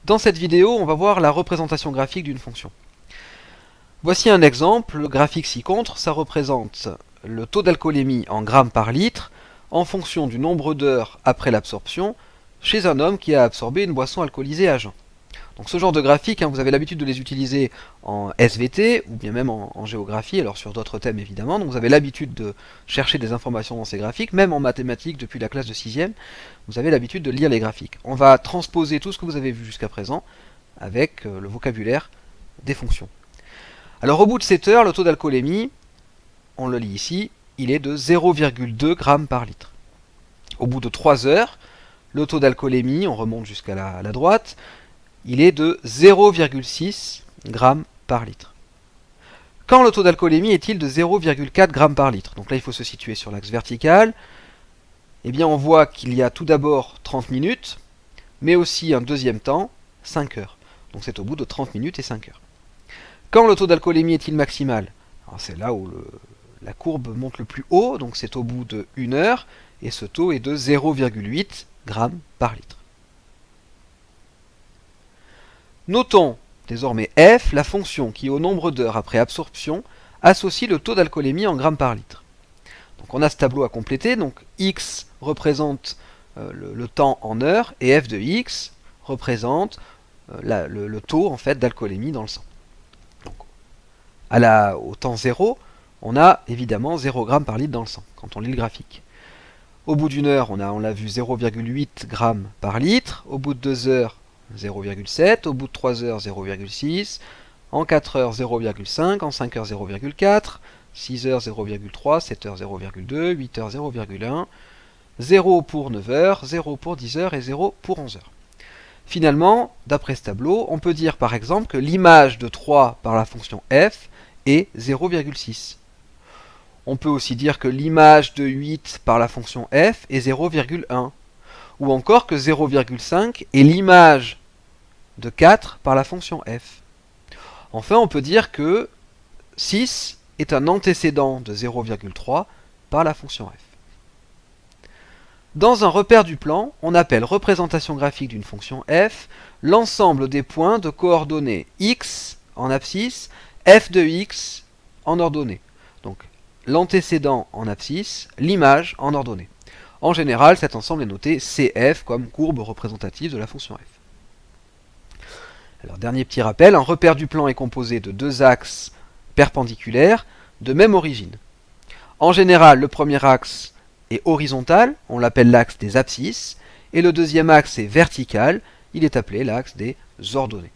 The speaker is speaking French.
Dans cette vidéo, on va voir la représentation graphique d'une fonction. Voici un exemple graphique ci-contre, ça représente le taux d'alcoolémie en grammes par litre en fonction du nombre d'heures après l'absorption chez un homme qui a absorbé une boisson alcoolisée à jeun. Donc ce genre de graphique, vous avez l'habitude de les utiliser en SVT ou bien même en géographie, alors sur d'autres thèmes évidemment. Donc vous avez l'habitude de chercher des informations dans ces graphiques, même en mathématiques depuis la classe de 6e, vous avez l'habitude de lire les graphiques. On va transposer tout ce que vous avez vu jusqu'à présent avec le vocabulaire des fonctions. Alors au bout de 7 heures, le taux d'alcoolémie, on le lit ici, il est de 0,2 g par litre. Au bout de 3 heures, le taux d'alcoolémie, on remonte jusqu'à la droite, il est de 0,6 g par litre. Quand le taux d'alcoolémie est-il de 0,4 g par litre? Donc là, il faut se situer sur l'axe vertical. Eh bien, on voit qu'il y a tout d'abord 30 minutes, mais aussi un deuxième temps, 5 heures. Donc c'est au bout de 30 minutes et 5 heures. Quand le taux d'alcoolémie est-il maximal? C'est là où la courbe monte le plus haut, donc c'est au bout de 1 heure, et ce taux est de 0,8 g par litre. Notons désormais f, la fonction qui, au nombre d'heures après absorption, associe le taux d'alcoolémie en grammes par litre. Donc on a ce tableau à compléter, donc x représente le temps en heures, et f de x représente le taux en fait, d'alcoolémie dans le sang. Donc, au temps 0, on a évidemment 0 g par litre dans le sang, quand on lit le graphique. Au bout d'une heure, on l'a vu 0,8 g par litre, au bout de 2 heures, 0,7, au bout de 3 heures 0,6, en 4 heures 0,5, en 5 heures 0,4, 6 heures 0,3, 7 heures 0,2, 8 heures 0,1, 0 pour 9 heures, 0 pour 10 heures et 0 pour 11 heures. Finalement, d'après ce tableau, on peut dire par exemple que l'image de 3 par la fonction f est 0,6. On peut aussi dire que l'image de 8 par la fonction f est 0,1. Ou encore que 0,5 est l'image de 4 par la fonction f. Enfin, on peut dire que 6 est un antécédent de 0,3 par la fonction f. Dans un repère du plan, on appelle représentation graphique d'une fonction f l'ensemble des points de coordonnées x en abscisse, f de x en ordonnée. Donc l'antécédent en abscisse, l'image en ordonnée. En général, cet ensemble est noté CF comme courbe représentative de la fonction f. Alors, dernier petit rappel, un repère du plan est composé de deux axes perpendiculaires de même origine. En général, le premier axe est horizontal, on l'appelle l'axe des abscisses, et le deuxième axe est vertical, il est appelé l'axe des ordonnées.